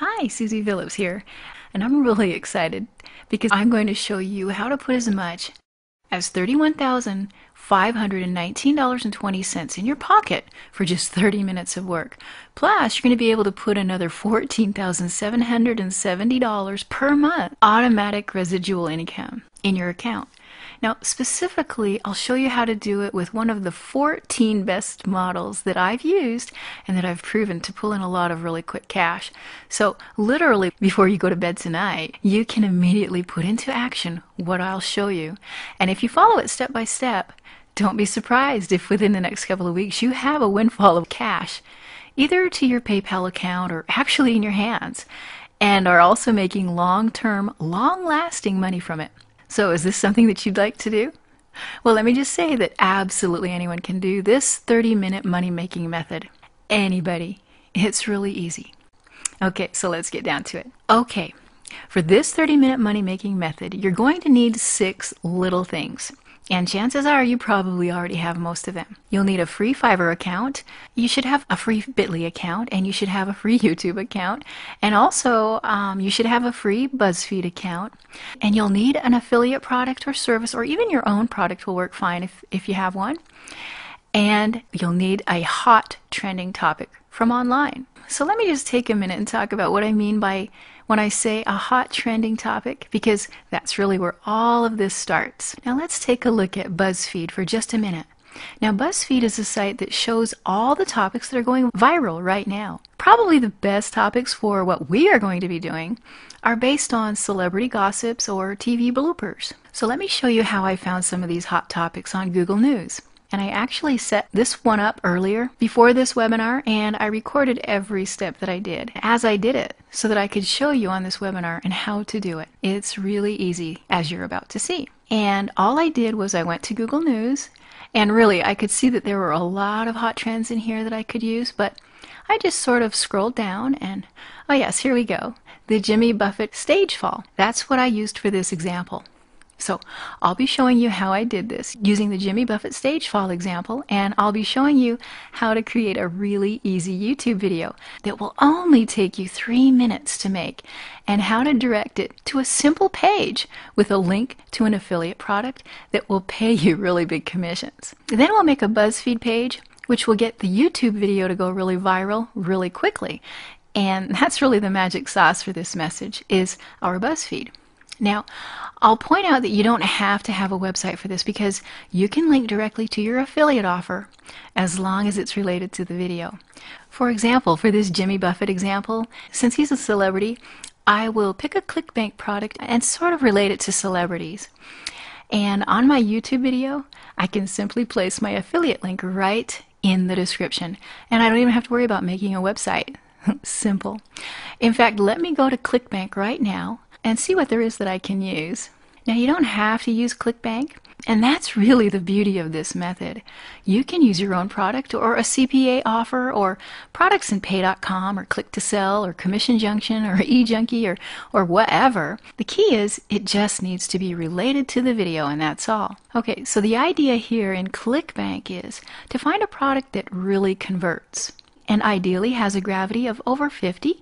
Hi, Susie Phillips here, and I'm really excited because I'm going to show you how to put as much as $31,519.20 in your pocket for just 30 minutes of work. Plus, you're going to be able to put another $14,770 per month automatic residual income in your account. Now, specifically, I'll show you how to do it with one of the 14 best models that I've used and that I've proven to pull in a lot of really quick cash. So, literally, before you go to bed tonight, you can immediately put into action what I'll show you. And if you follow it step by step, don't be surprised if within the next couple of weeks you have a windfall of cash, either to your PayPal account or actually in your hands, and are also making long-term, long-lasting money from it. So is this something that you'd like to do? Well, let me just say that absolutely anyone can do this 30-minute money-making method. Anybody. It's really easy. Okay, so let's get down to it. Okay, for this 30-minute money-making method, you're going to need 6 little things. And chances are you probably already have most of them. You'll need a free Fiverr account, you should have a free Bitly account, and you should have a free YouTube account, and also you should have a free BuzzFeed account. And you'll need an affiliate product or service, or even your own product will work fine if you have one. And you'll need a hot trending topic from online. So let me just take a minute and talk about what I mean by when I say a hot trending topic, because that's really where all of this starts. Now let's take a look at BuzzFeed for just a minute. Now BuzzFeed is a site that shows all the topics that are going viral right now. Probably the best topics for what we are going to be doing are based on celebrity gossips or TV bloopers. So let me show you how I found some of these hot topics on Google News. And I actually set this one up earlier before this webinar, and I recorded every step that I did as I did it so that I could show you on this webinar and how to do it. It's really easy, as you're about to see. And all I did was I went to Google News, and really I could see that there were a lot of hot trends in here that I could use, but I just sort of scrolled down and, oh yes, here we go. The Jimmy Buffett stage fall. That's what I used for this example. So I'll be showing you how I did this using the Jimmy Buffett stage fall example, and I'll be showing you how to create a really easy YouTube video that will only take you 3 minutes to make, and how to direct it to a simple page with a link to an affiliate product that will pay you really big commissions. Then we'll make a BuzzFeed page which will get the YouTube video to go really viral really quickly. And that's really the magic sauce for this message, is our BuzzFeed. Now, I'll point out that you don't have to have a website for this because you can link directly to your affiliate offer as long as it's related to the video. For example, for this Jimmy Buffett example, since he's a celebrity, I will pick a ClickBank product and sort of relate it to celebrities. And on my YouTube video, I can simply place my affiliate link right in the description. And I don't even have to worry about making a website. Simple. In fact, let me go to ClickBank right now and see what there is that I can use. Now, you don't have to use ClickBank, and that's really the beauty of this method. You can use your own product or a CPA offer or productsinpay.com or Click to Sell or Commission Junction or eJunkie or whatever. The key is it just needs to be related to the video, and that's all. Okay, so the idea here in ClickBank is to find a product that really converts, and ideally has a gravity of over 50,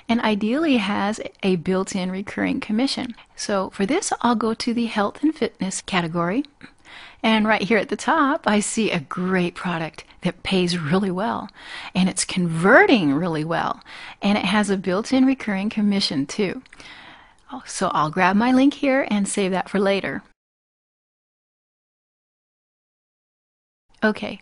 and ideally has a built-in recurring commission. So for this, I'll go to the health and fitness category, and right here at the top I see a great product that pays really well, and it's converting really well, and it has a built-in recurring commission too. So I'll grab my link here and save that for later. Okay,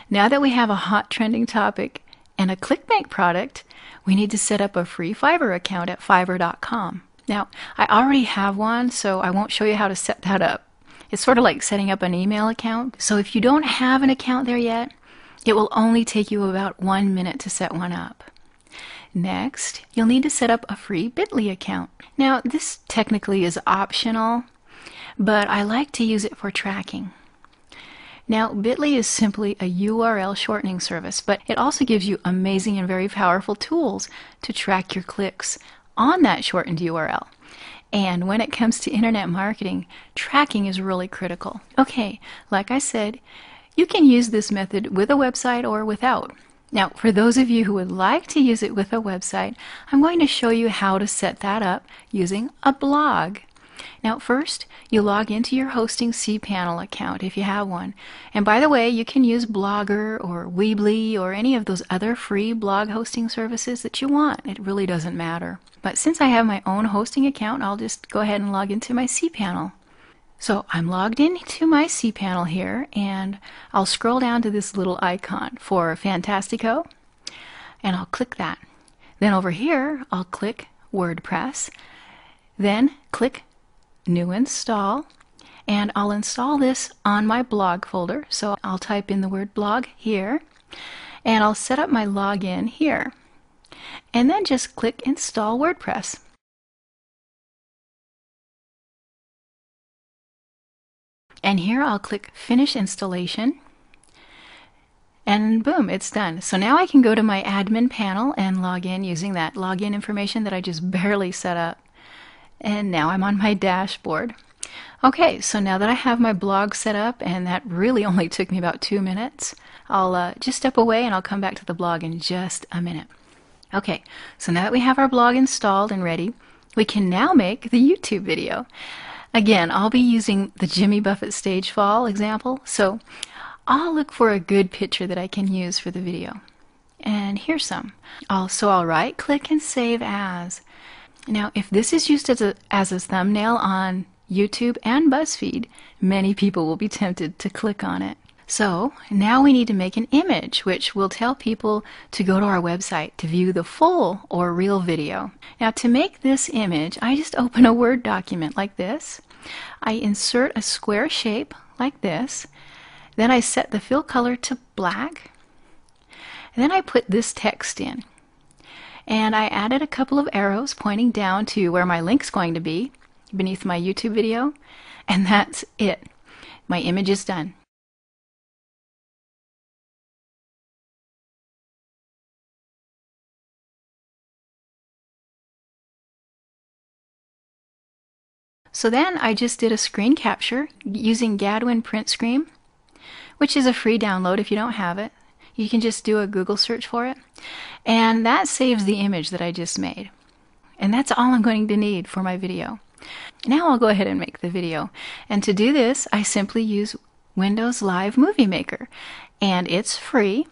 now that we have a hot trending topic and a ClickBank product, we need to set up a free Fiverr account at fiverr.com. Now, I already have one, so I won't show you how to set that up. It's sort of like setting up an email account. So if you don't have an account there yet, it will only take you about 1 minute to set one up. Next, you'll need to set up a free Bitly account. Now, this technically is optional, but I like to use it for tracking. Now, Bitly is simply a URL shortening service, but it also gives you amazing and very powerful tools to track your clicks on that shortened URL. And when it comes to internet marketing, tracking is really critical. Okay, like I said, you can use this method with a website or without. Now, for those of you who would like to use it with a website, I'm going to show you how to set that up using a blog. Now, first, you log into your hosting cPanel account if you have one. And by the way, you can use Blogger or Weebly or any of those other free blog hosting services that you want. It really doesn't matter. But since I have my own hosting account, I'll just go ahead and log into my cPanel. So I'm logged into my cPanel here, and I'll scroll down to this little icon for Fantastico, and I'll click that. Then over here, I'll click WordPress, then click New Install, and I'll install this on my blog folder. So I'll type in the word blog here, and I'll set up my login here, and then just click Install WordPress. And here I'll click Finish Installation, and boom, it's done. So now I can go to my admin panel and log in using that login information that I just barely set up. And now I'm on my dashboard. Okay, so now that I have my blog set up, and that really only took me about 2 minutes, I'll just step away and I'll come back to the blog in just a minute. Okay, so now that we have our blog installed and ready, we can now make the YouTube video. Again, I'll be using the Jimmy Buffett stage fall example, so I'll look for a good picture that I can use for the video. And here's some. So I'll right click and save as. Now, if this is used as a thumbnail on YouTube and BuzzFeed, many people will be tempted to click on it. So now we need to make an image, which will tell people to go to our website to view the full or real video. Now, to make this image, I just open a Word document like this. I insert a square shape like this. Then I set the fill color to black. And then I put this text in. And I added a couple of arrows pointing down to where my link's going to be beneath my YouTube video. And that's it. My image is done. So then I just did a screen capture using Gadwin Print Screen, which is a free download if you don't have it. You can just do a Google search for it. And that saves the image that I just made. And that's all I'm going to need for my video. Now I'll go ahead and make the video. And to do this, I simply use Windows Live Movie Maker. And it's free.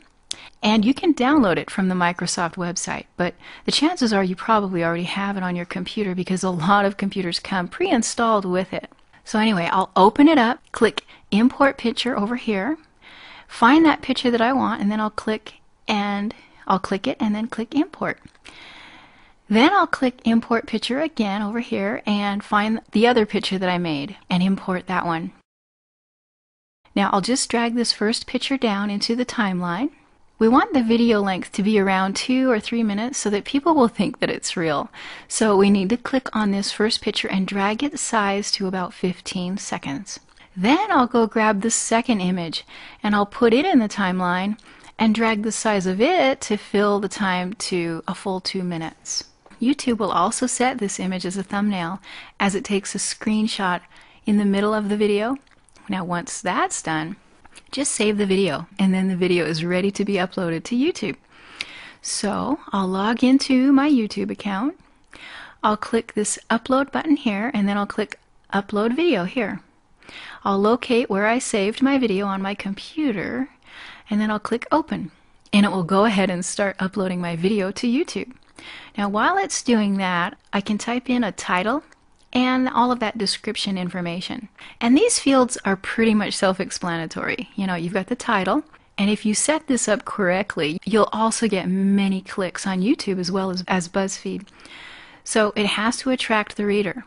And you can download it from the Microsoft website, but the chances are you probably already have it on your computer because a lot of computers come pre-installed with it. So anyway, I'll open it up, click Import Picture over here, find that picture that I want, and then I'll click it and then click Import. Then I'll click Import Picture again over here and find the other picture that I made and import that one. Now I'll just drag this first picture down into the timeline. We want the video length to be around 2 or 3 minutes so that people will think that it's real. So we need to click on this first picture and drag its size to about 15 seconds. Then I'll go grab the second image and I'll put it in the timeline and drag the size of it to fill the time to a full 2 minutes. YouTube will also set this image as a thumbnail as it takes a screenshot in the middle of the video. Now once that's done, just save the video, and then the video is ready to be uploaded to YouTube. So I'll log into my YouTube account. I'll click this upload button here, and then I'll click upload video here. I'll locate where I saved my video on my computer, and then I'll click open, and it will go ahead and start uploading my video to YouTube. Now while it's doing that, I can type in a title and all of that description information. And these fields are pretty much self-explanatory. You know, you've got the title, and if you set this up correctly, you'll also get many clicks on YouTube as well as BuzzFeed. So it has to attract the reader.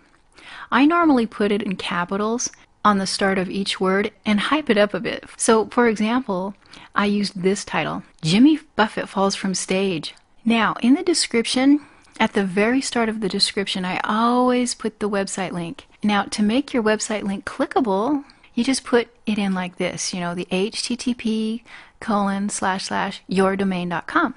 I normally put it in capitals on the start of each word and hype it up a bit. So for example, I used this title, Jimmy Buffett Falls from Stage. Now in the description, at the very start of the description, I always put the website link. Now, to make your website link clickable, you just put it in like this, you know, the http://yourdomain.com.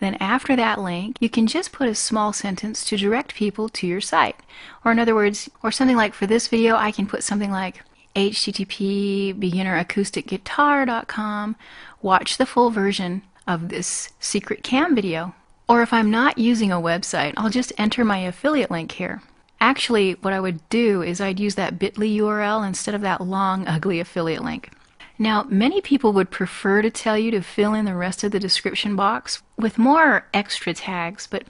Then after that link, you can just put a small sentence to direct people to your site. Or in other words, or something like for this video, I can put something like http://beginneracousticguitar.com. Watch the full version of this secret cam video. Or if I'm not using a website, I'll just enter my affiliate link here. Actually, what I would do is I'd use that bit.ly URL instead of that long, ugly affiliate link. Now, many people would prefer to tell you to fill in the rest of the description box with more extra tags, but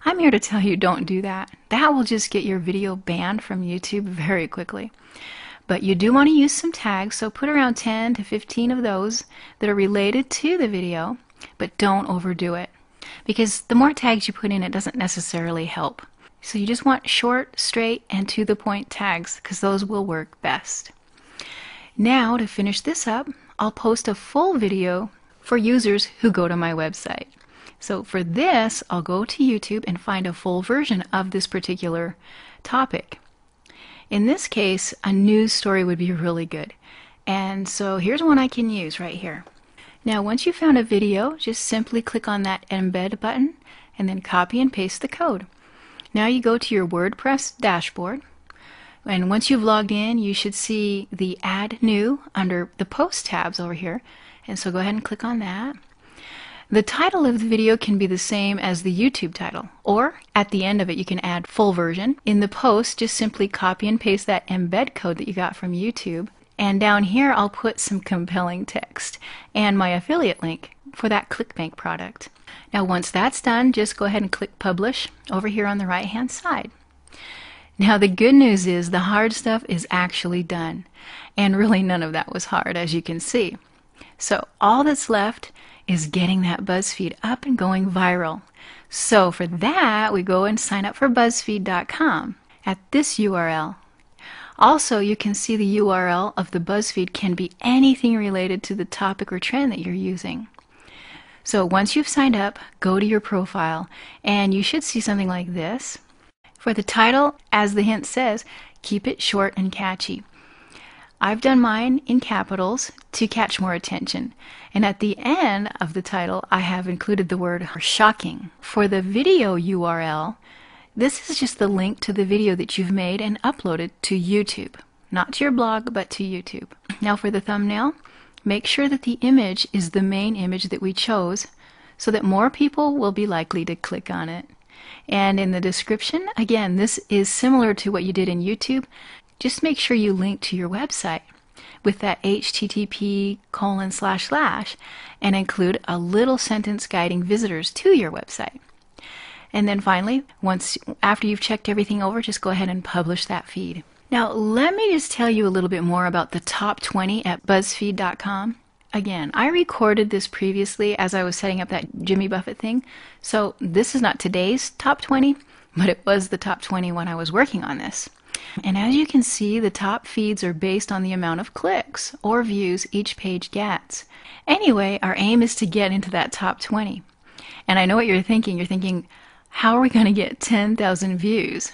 I'm here to tell you don't do that. That will just get your video banned from YouTube very quickly. But you do want to use some tags, so put around 10 to 15 of those that are related to the video, but don't overdo it. Because the more tags you put in, it doesn't necessarily help. So you just want short, straight, and to the point tags, because those will work best. Now, to finish this up, I'll post a full video for users who go to my website. So for this, I'll go to YouTube and find a full version of this particular topic. In this case, a news story would be really good. And so here's one I can use right here. Now, once you've found a video, just simply click on that embed button and then copy and paste the code. Now you go to your WordPress dashboard. And once you've logged in, you should see the Add New under the Post tabs over here. And so go ahead and click on that. The title of the video can be the same as the YouTube title, or at the end of it you can add full version. In the post, just simply copy and paste that embed code that you got from YouTube. And down here I'll put some compelling text and my affiliate link for that ClickBank product. Now once that's done, just go ahead and click Publish over here on the right hand side. Now the good news is the hard stuff is actually done, and really none of that was hard, as you can see. So all that's left is getting that BuzzFeed up and going viral. So for that, we go and sign up for BuzzFeed.com at this URL. Also, you can see the URL of the BuzzFeed can be anything related to the topic or trend that you're using. So once you've signed up, go to your profile and you should see something like this. For the title, as the hint says, keep it short and catchy. I've done mine in capitals to catch more attention. And at the end of the title, I have included the word shocking. For the video URL, this is just the link to the video that you've made and uploaded to YouTube. Not to your blog, but to YouTube. Now for the thumbnail, make sure that the image is the main image that we chose so that more people will be likely to click on it. And in the description, again, this is similar to what you did in YouTube. Just make sure you link to your website with that http:// and include a little sentence guiding visitors to your website. And then finally, after you've checked everything over, just go ahead and publish that feed. Now, let me just tell you a little bit more about the top 20 at BuzzFeed.com. Again, I recorded this previously as I was setting up that Jimmy Buffett thing, so this is not today's top 20, but it was the top 20 when I was working on this. And as you can see, the top feeds are based on the amount of clicks or views each page gets. Anyway, our aim is to get into that top 20. And I know what you're thinking. You're thinking, how are we going to get 10,000 views?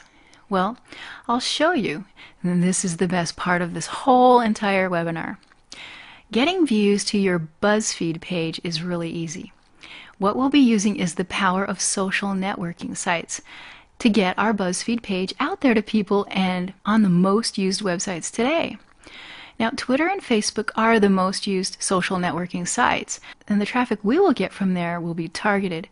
Well, I'll show you. And this is the best part of this whole entire webinar. Getting views to your BuzzFeed page is really easy. What we'll be using is the power of social networking sites to get our BuzzFeed page out there to people and on the most used websites today. Now, Twitter and Facebook are the most used social networking sites, and the traffic we will get from there will be targeted,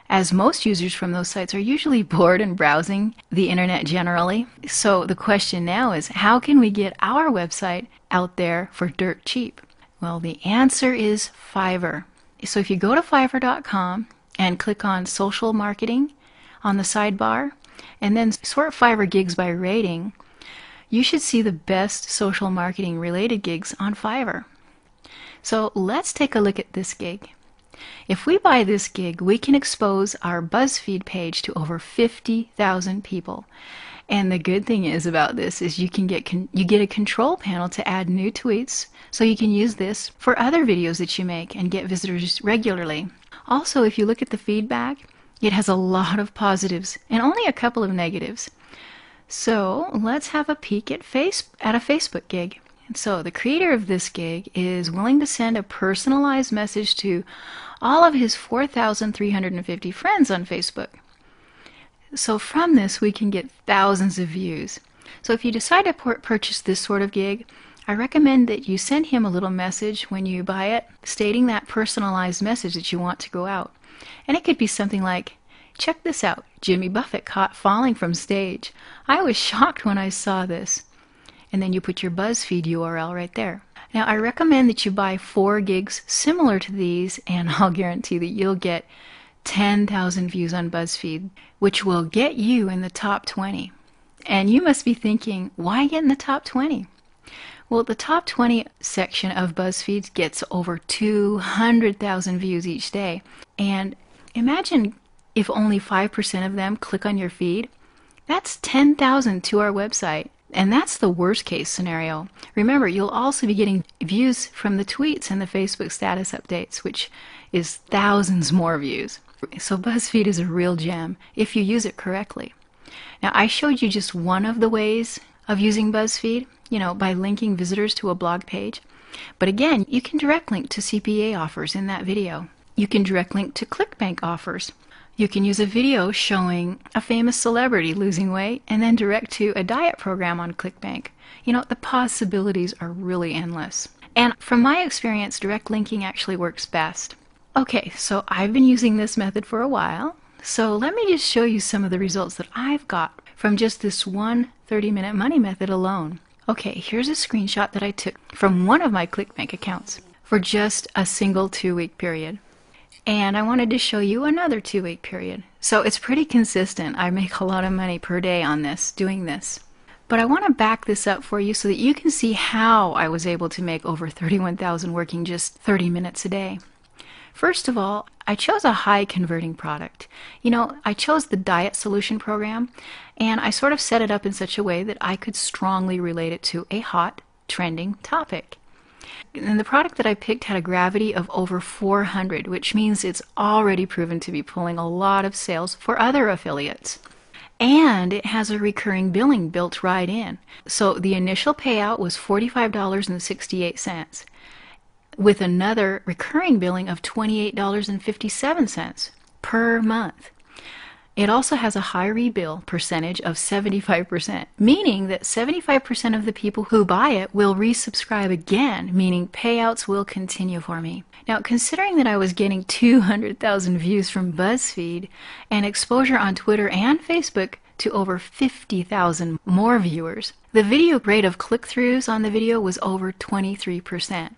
as most users from those sites are usually bored and browsing the internet generally. So the question now is, how can we get our website out there for dirt cheap? Well, the answer is Fiverr. So if you go to Fiverr.com and click on Social Marketing on the sidebar, and then sort Fiverr gigs by rating, you should see the best social marketing related gigs on Fiverr. So let's take a look at this gig. If we buy this gig, we can expose our BuzzFeed page to over 50,000 people. And the good thing is about this is you get a control panel to add new tweets, so you can use this for other videos that you make and get visitors regularly. Also, if you look at the feedback, it has a lot of positives and only a couple of negatives. So let's have a peek at a Facebook gig. And so the creator of this gig is willing to send a personalized message to all of his 4,350 friends on Facebook. So from this we can get thousands of views. So if you decide to purchase this sort of gig, I recommend that you send him a little message when you buy it, stating that personalized message that you want to go out. And it could be something like, "Check this out, Jimmy Buffett caught falling from stage. I was shocked when I saw this." And then you put your BuzzFeed URL right there. Now, I recommend that you buy 4 gigs similar to these, and I'll guarantee that you'll get 10,000 views on BuzzFeed, which will get you in the top 20. And you must be thinking, why get in the top 20? Well, the top 20 section of BuzzFeed gets over 200,000 views each day. And imagine if only 5% of them click on your feed. That's 10,000 to our website. And that's the worst case scenario. Remember, you'll also be getting views from the tweets and the Facebook status updates, which is thousands more views. So BuzzFeed is a real gem if you use it correctly. Now, I showed you just one of the ways of using BuzzFeed, by linking visitors to a blog page. But again, you can direct link to CPA offers in that video. You can direct link to ClickBank offers. You can use a video showing a famous celebrity losing weight and then direct to a diet program on ClickBank. The possibilities are really endless. And from my experience, direct linking actually works best. Okay, so I've been using this method for a while. So let me just show you some of the results that I've got from just this one 30-minute money method alone. Okay, here's a screenshot that I took from one of my ClickBank accounts for just a single 2-week period. And I wanted to show you another 2-week period. So it's pretty consistent. I make a lot of money per day on this, doing this. But I want to back this up for you so that you can see how I was able to make over $31,000 working just 30 minutes a day. First of all, I chose a high converting product. I chose the Diet Solution program, and I sort of set it up in such a way that I could strongly relate it to a hot, trending topic. And the product that I picked had a gravity of over 400, which means it's already proven to be pulling a lot of sales for other affiliates. And it has a recurring billing built right in. So the initial payout was $45.68, with another recurring billing of $28.57 per month. It also has a high rebill percentage of 75%, meaning that 75% of the people who buy it will resubscribe again, meaning payouts will continue for me. Now, considering that I was getting 200,000 views from BuzzFeed and exposure on Twitter and Facebook to over 50,000 more viewers, the video rate of click-throughs on the video was over 23%.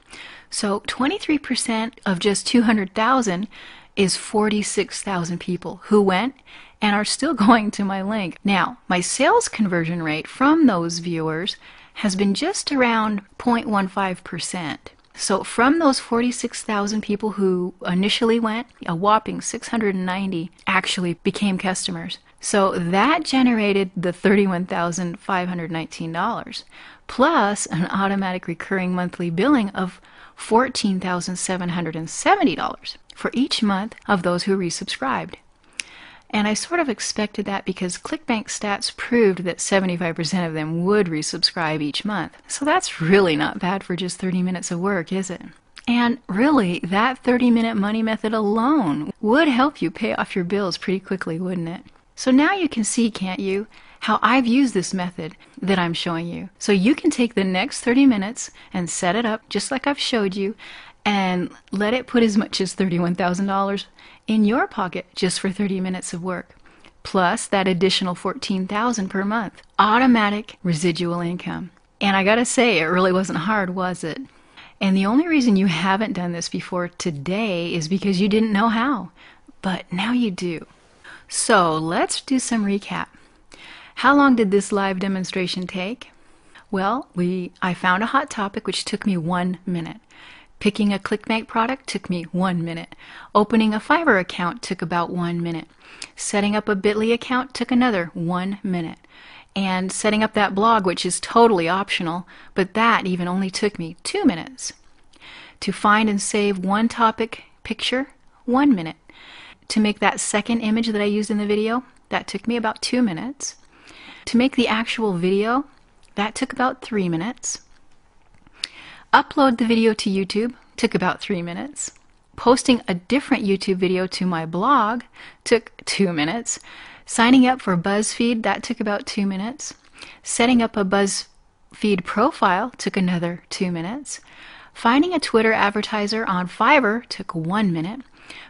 So 23% of just 200,000 is 46,000 people who went and are still going to my link. Now, my sales conversion rate from those viewers has been just around 0.15%. So from those 46,000 people who initially went, a whopping 690 actually became customers. So that generated the $31,519, plus an automatic recurring monthly billing of $14,770 for each month of those who resubscribed. And I sort of expected that because ClickBank stats proved that 75% of them would resubscribe each month. So that's really not bad for just 30 minutes of work, is it? And really, that 30-minute money method alone would help you pay off your bills pretty quickly, wouldn't it? So now you can see, can't you, how I've used this method that I'm showing you. So you can take the next 30 minutes and set it up just like I've showed you and let it put as much as $31,000 in your pocket just for 30 minutes of work, plus that additional $14,000 per month, automatic residual income. And I gotta say, it really wasn't hard, was it? And the only reason you haven't done this before today is because you didn't know how, but now you do. So let's do some recap. How long did this live demonstration take? Well, I found a hot topic which took me 1 minute. Picking a ClickBank product took me 1 minute. Opening a Fiverr account took about 1 minute. Setting up a Bitly account took another 1 minute. And setting up that blog, which is totally optional, but that even only took me 2 minutes. To find and save one topic picture, 1 minute. To make that second image that I used in the video, that took me about 2 minutes. To make the actual video, that took about 3 minutes. Upload the video to YouTube took about 3 minutes. Posting a different YouTube video to my blog took 2 minutes. Signing up for BuzzFeed, that took about 2 minutes. Setting up a feed profile took another 2 minutes. Finding a Twitter advertiser on Fiverr took 1 minute.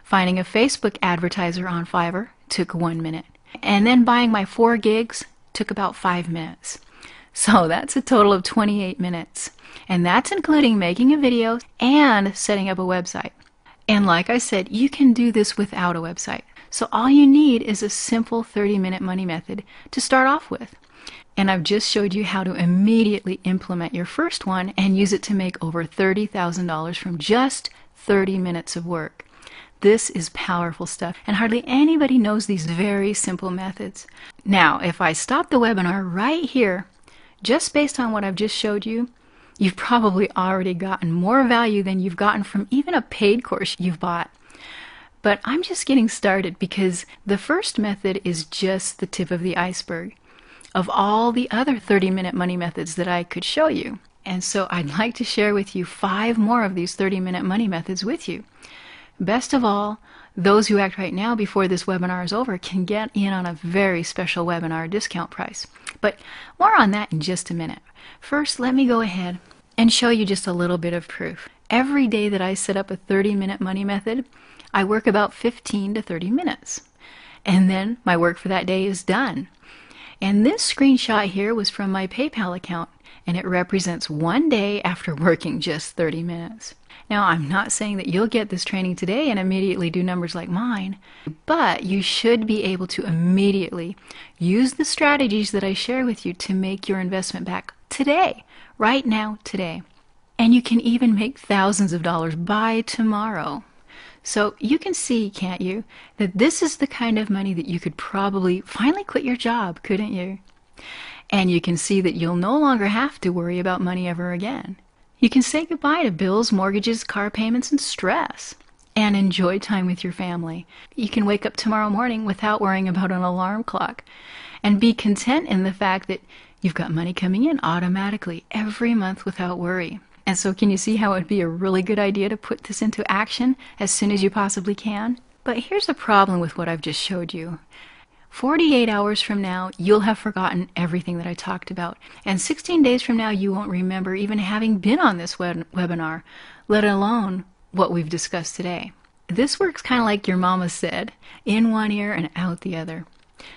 Finding a Facebook advertiser on Fiverr took 1 minute. And then buying my 4 gigs took about 5 minutes. So that's a total of 28 minutes. And that's including making a video and setting up a website. And like I said, you can do this without a website. So all you need is a simple 30-minute money method to start off with. And I've just showed you how to immediately implement your first one and use it to make over $30,000 from just 30 minutes of work. This is powerful stuff, and hardly anybody knows these very simple methods. Now, if I stop the webinar right here, just based on what I've just showed you, you've probably already gotten more value than you've gotten from even a paid course you've bought. But I'm just getting started because the first method is just the tip of the iceberg of all the other 30-minute money methods that I could show you. And so I'd like to share with you 5 more of these 30-minute money methods with you. Best of all, those who act right now before this webinar is over can get in on a very special webinar discount price. But more on that in just a minute. First, let me go ahead and show you just a little bit of proof. Every day that I set up a 30-minute money method, I work about 15 to 30 minutes. And then my work for that day is done. And this screenshot here was from my PayPal account, and it represents one day after working just 30 minutes. Now, I'm not saying that you'll get this training today and immediately do numbers like mine, but you should be able to immediately use the strategies that I share with you to make your investment back today, right now, today. And you can even make thousands of dollars by tomorrow. So you can see, can't you, that this is the kind of money that you could probably finally quit your job, couldn't you? And you can see that you'll no longer have to worry about money ever again. You can say goodbye to bills, mortgages, car payments, and stress, and enjoy time with your family. You can wake up tomorrow morning without worrying about an alarm clock, and be content in the fact that you've got money coming in automatically every month without worry. And so can you see how it would be a really good idea to put this into action as soon as you possibly can? But here's a problem with what I've just showed you. 48 hours from now, you'll have forgotten everything that I talked about. And 16 days from now, you won't remember even having been on this webinar, let alone what we've discussed today. This works kind of like your mama said, in one ear and out the other.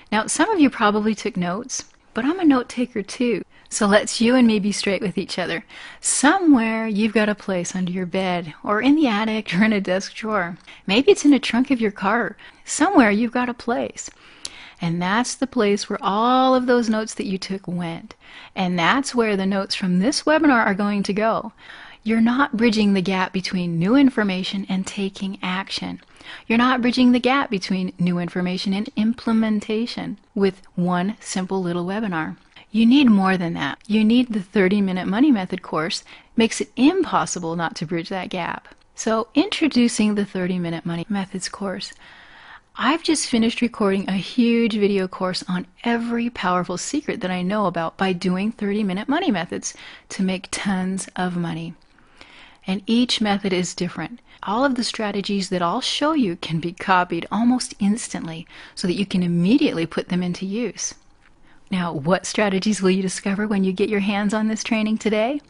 Now, some of you probably took notes, but I'm a note taker too. So let's you and me be straight with each other. Somewhere you've got a place under your bed, or in the attic, or in a desk drawer. Maybe it's in a trunk of your car. Somewhere you've got a place. And that's the place where all of those notes that you took went. And that's where the notes from this webinar are going to go. You're not bridging the gap between new information and taking action. You're not bridging the gap between new information and implementation with one simple little webinar. You need more than that. You need the 30-minute money method course. Makes it impossible not to bridge that gap. So introducing the 30-minute money methods course. I've just finished recording a huge video course on every powerful secret that I know about by doing 30-minute money methods to make tons of money. And each method is different. All of the strategies that I'll show you can be copied almost instantly so that you can immediately put them into use. Now, what strategies will you discover when you get your hands on this training today?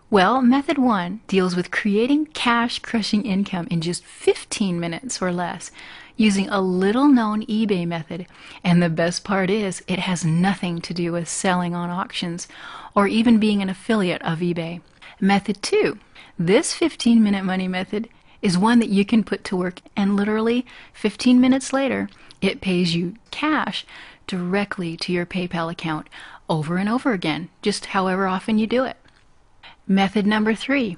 Well, method 1 deals with creating cash-crushing income in just 15 minutes or less using a little-known eBay method. And the best part is, it has nothing to do with selling on auctions or even being an affiliate of eBay. Method 2. This 15-minute money method is one that you can put to work, and literally 15 minutes later, it pays you cash directly to your PayPal account over and over again, just however often you do it. Method number 3.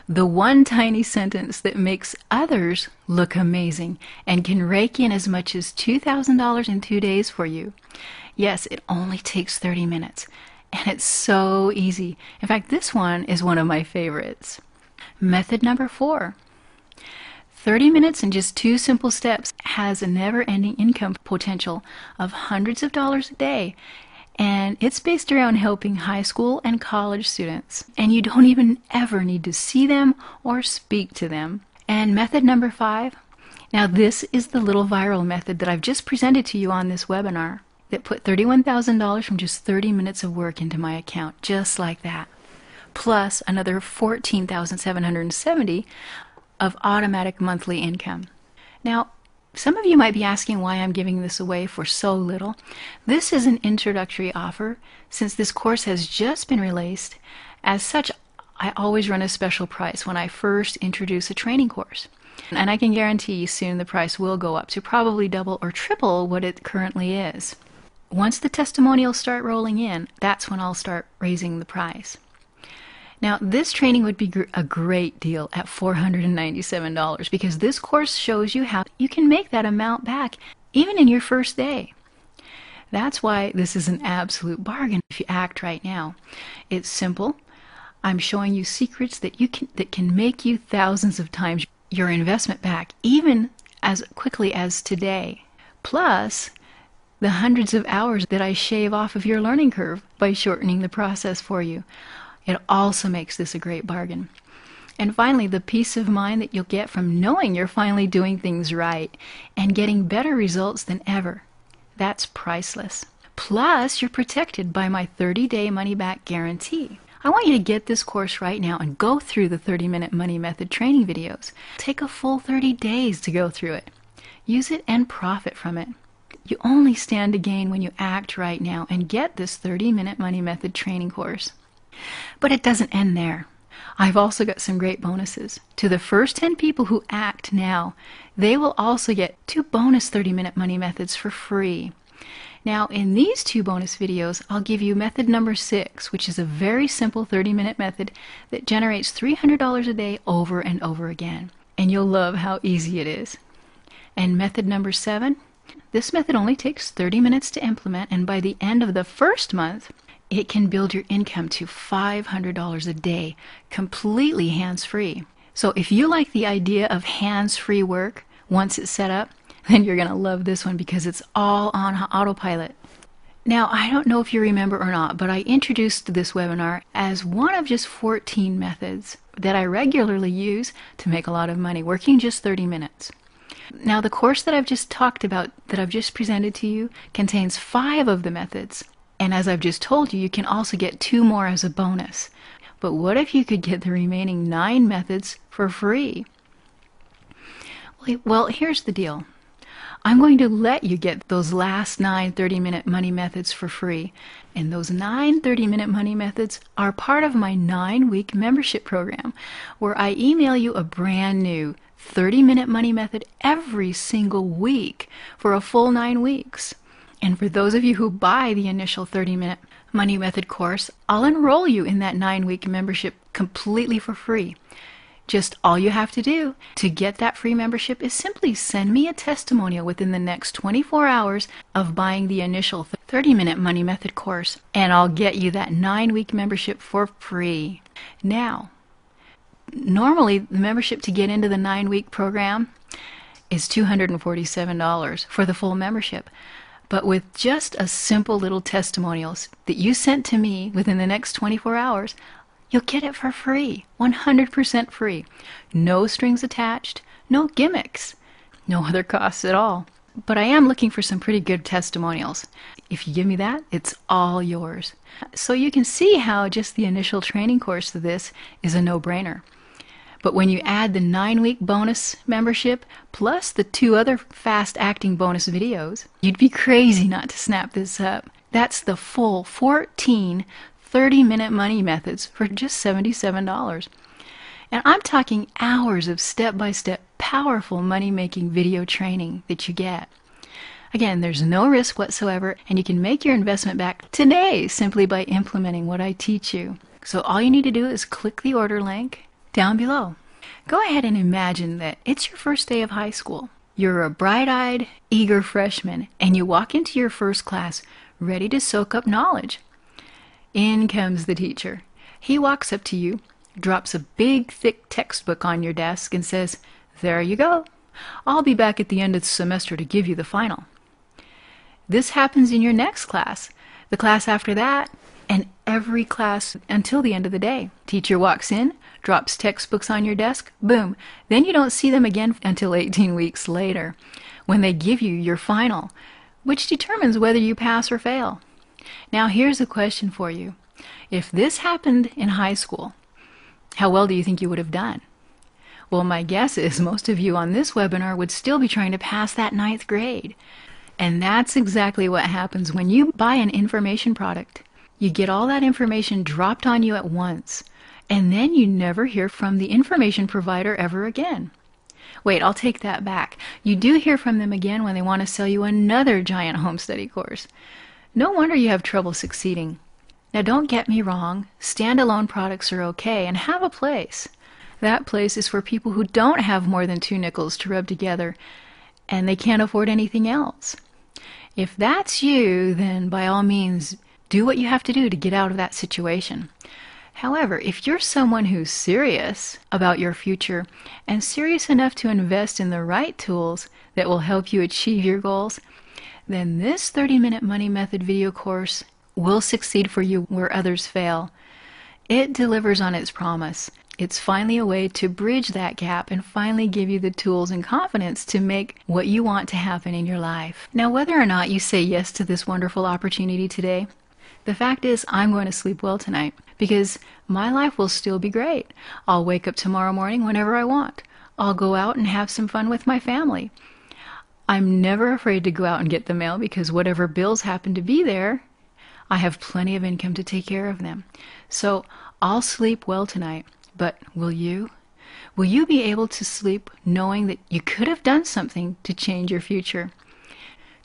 The one tiny sentence that makes others look amazing and can rake in as much as $2,000 in 2 days for you. Yes, it only takes 30 minutes, and it's so easy. In fact, this one is one of my favorites. Method number 4. 30 minutes and just 2 simple steps has a never-ending income potential of hundreds of dollars a day, and it's based around helping high school and college students. And you don't even ever need to see them or speak to them. And method number 5, now this is the little viral method that I've just presented to you on this webinar. that put $31,000 from just 30 minutes of work into my account, just like that. Plus another $14,770 of automatic monthly income. Now, some of you might be asking why I'm giving this away for so little. This is an introductory offer since this course has just been released. As such, I always run a special price when I first introduce a training course. And I can guarantee you soon the price will go up to probably double or triple what it currently is. Once the testimonials start rolling in, that's when I'll start raising the price. Now, this training would be a great deal at $497 because this course shows you how you can make that amount back even in your first day. That's why this is an absolute bargain if you act right now. It's simple. I'm showing you secrets that can make you thousands of times your investment back, even as quickly as today. Plus, the hundreds of hours that I shave off of your learning curve by shortening the process for you. It also makes this a great bargain. And finally, the peace of mind that you'll get from knowing you're finally doing things right and getting better results than ever. That's priceless. Plus, you're protected by my 30-day money-back guarantee. I want you to get this course right now and go through the 30-minute money method training videos. Take a full 30 days to go through it. Use it and profit from it. You only stand to gain when you act right now and get this 30-minute money method training course. But it doesn't end there. I've also got some great bonuses. To the first 10 people who act now, they will also get 2 bonus 30-minute money methods for free. Now, in these 2 bonus videos, I'll give you method number 6, which is a very simple 30-minute method that generates $300 a day over and over again. And you'll love how easy it is. And method number 7, this method only takes 30 minutes to implement, and by the end of the first month, it can build your income to $500 a day, completely hands-free. So if you like the idea of hands-free work once it's set up, then you're going to love this one because it's all on autopilot. Now, I don't know if you remember or not, but I introduced this webinar as one of just 14 methods that I regularly use to make a lot of money, working just 30 minutes. Now, the course that I've just talked about, that I've just presented to you, contains 5 of the methods. And as I've just told you, you can also get 2 more as a bonus. But what if you could get the remaining 9 methods for free? Well, here's the deal. I'm going to let you get those last 9 30-minute money methods for free. And those 9 30-minute money methods are part of my 9-week membership program, where I email you a brand new 30-minute money method every single week for a full 9 weeks. And for those of you who buy the initial 30-minute money method course, I'll enroll you in that 9-week membership completely for free. Just all you have to do to get that free membership is simply send me a testimonial within the next 24 hours of buying the initial 30-minute money method course, and I'll get you that 9-week membership for free. Now, normally the membership to get into the 9-week program is $247 for the full membership. But with just a simple little testimonials that you sent to me within the next 24 hours, you'll get it for free, 100% free. No strings attached, no gimmicks, no other costs at all. But I am looking for some pretty good testimonials. If you give me that, it's all yours. So you can see how just the initial training course to this is a no-brainer. But when you add the 9-week bonus membership plus the 2 other fast-acting bonus videos, you'd be crazy not to snap this up. That's the full 14 30-minute money methods for just $77. And I'm talking hours of step-by-step powerful money-making video training that you get. Again, there's no risk whatsoever, and you can make your investment back today simply by implementing what I teach you. So all you need to do is click the order link down below. Go ahead and imagine that it's your first day of high school. You're a bright-eyed, eager freshman, and you walk into your first class ready to soak up knowledge. In comes the teacher. He walks up to you, drops a big, thick textbook on your desk, and says, "There you go. I'll be back at the end of the semester to give you the final." This happens in your next class, the class after that, and every class until the end of the day. Teacher walks in, drops textbooks on your desk, boom. Then you don't see them again until 18 weeks later, when they give you your final, which determines whether you pass or fail. Now here's a question for you. If this happened in high school, how well do you think you would have done? Well, my guess is most of you on this webinar would still be trying to pass that 9th grade. And that's exactly what happens when you buy an information product. You get all that information dropped on you at once, and then you never hear from the information provider ever again. Wait, I'll take that back. You do hear from them again when they want to sell you another giant home study course. No wonder you have trouble succeeding. Now don't get me wrong, standalone products are okay and have a place. That place is for people who don't have more than 2 nickels to rub together and they can't afford anything else. If that's you, then by all means, do what you have to do to get out of that situation. However, if you're someone who's serious about your future and serious enough to invest in the right tools that will help you achieve your goals, then this 30-minute money method video course will succeed for you where others fail. It delivers on its promise. It's finally a way to bridge that gap and finally give you the tools and confidence to make what you want to happen in your life. Now, whether or not you say yes to this wonderful opportunity today, the fact is I'm going to sleep well tonight because my life will still be great. I'll wake up tomorrow morning whenever I want. I'll go out and have some fun with my family. I'm never afraid to go out and get the mail because whatever bills happen to be there, I have plenty of income to take care of them. So I'll sleep well tonight. But will you? Will you be able to sleep knowing that you could have done something to change your future?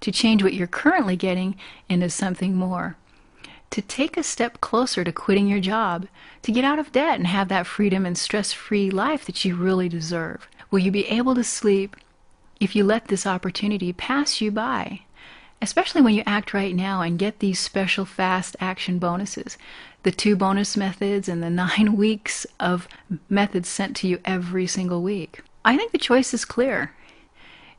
To change what you're currently getting into something more? To take a step closer to quitting your job? To get out of debt and have that freedom and stress-free life that you really deserve? Will you be able to sleep if you let this opportunity pass you by? Especially when you act right now and get these special fast action bonuses. The 2 bonus methods and the 9 weeks of methods sent to you every single week. I think the choice is clear.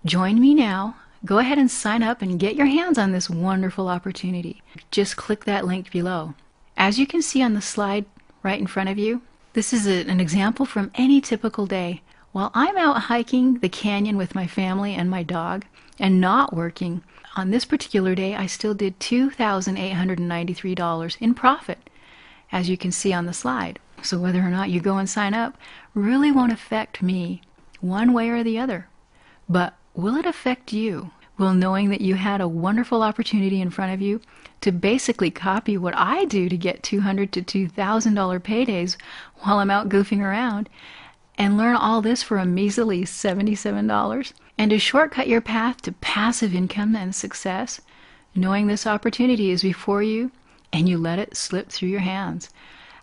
Join me now. Go ahead and sign up and get your hands on this wonderful opportunity. Just click that link below. As you can see on the slide right in front of you, this is an example from any typical day. While I'm out hiking the canyon with my family and my dog and not working, on this particular day I still did $2,893 in profit, as you can see on the slide. So whether or not you go and sign up really won't affect me one way or the other. But will it affect you? Will knowing that you had a wonderful opportunity in front of you to basically copy what I do to get $200 to $2,000 paydays while I'm out goofing around and learn all this for a measly $77? And to shortcut your path to passive income and success, knowing this opportunity is before you and you let it slip through your hands.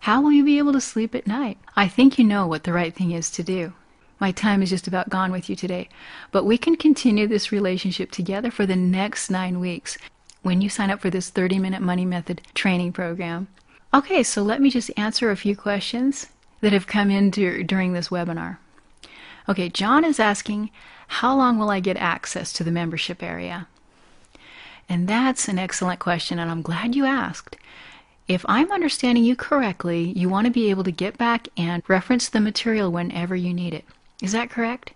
How will you be able to sleep at night? I think you know what the right thing is to do. My time is just about gone with you today, but we can continue this relationship together for the next 9 weeks when you sign up for this 30-minute money method training program. Okay, so let me just answer a few questions that have come in during this webinar. Okay, John is asking, how long will I get access to the membership area? And that's an excellent question, and I'm glad you asked. If I'm understanding you correctly, you want to be able to get back and reference the material whenever you need it. Is that correct?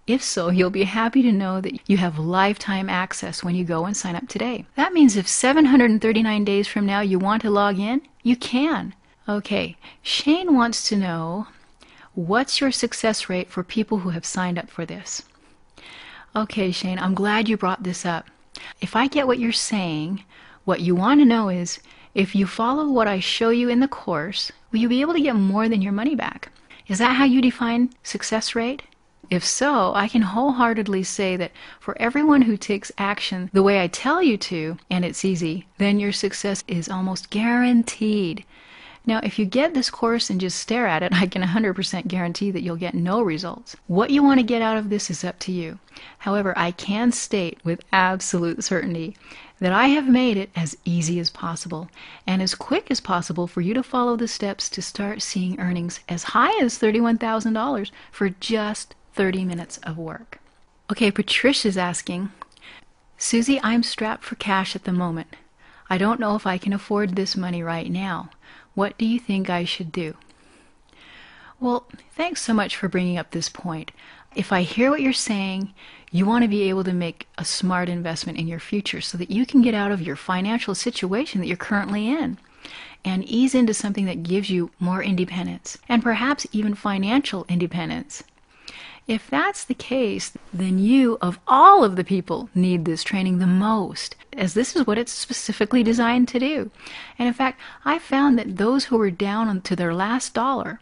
If so, you'll be happy to know that you have lifetime access when you go and sign up today. That means if 739 days from now you want to log in, you can. Okay, Shane wants to know, what's your success rate for people who have signed up for this? Okay, Shane, I'm glad you brought this up. If I get what you're saying, what you want to know is, if you follow what I show you in the course, will you be able to get more than your money back? Is that how you define success rate? If so, I can wholeheartedly say that for everyone who takes action the way I tell you to, and it's easy, then your success is almost guaranteed. Now, if you get this course and just stare at it, I can 100% guarantee that you'll get no results. What you want to get out of this is up to you. However, I can state with absolute certainty that I have made it as easy as possible and as quick as possible for you to follow the steps to start seeing earnings as high as $31,000 for just 30 minutes of work. Okay, Patricia's asking, Susie, I'm strapped for cash at the moment. I don't know if I can afford this money right now. What do you think I should do? Well, thanks so much for bringing up this point. If I hear what you're saying, you want to be able to make a smart investment in your future so that you can get out of your financial situation that you're currently in and ease into something that gives you more independence and perhaps even financial independence. If that's the case, then you, of all of the people, need this training the most, as this is what it's specifically designed to do. And in fact, I found that those who are down to their last dollar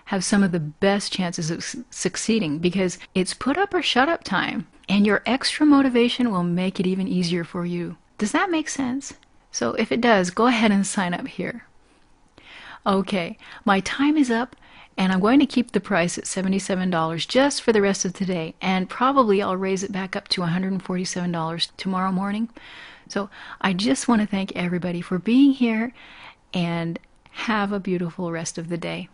have some of the best chances of succeeding because it's put up or shut up time, and your extra motivation will make it even easier for you. Does that make sense? So if it does, go ahead and sign up here. Okay, my time is up, and I'm going to keep the price at $77 just for the rest of today, and probably I'll raise it back up to $147 tomorrow morning. So I just want to thank everybody for being here, and have a beautiful rest of the day.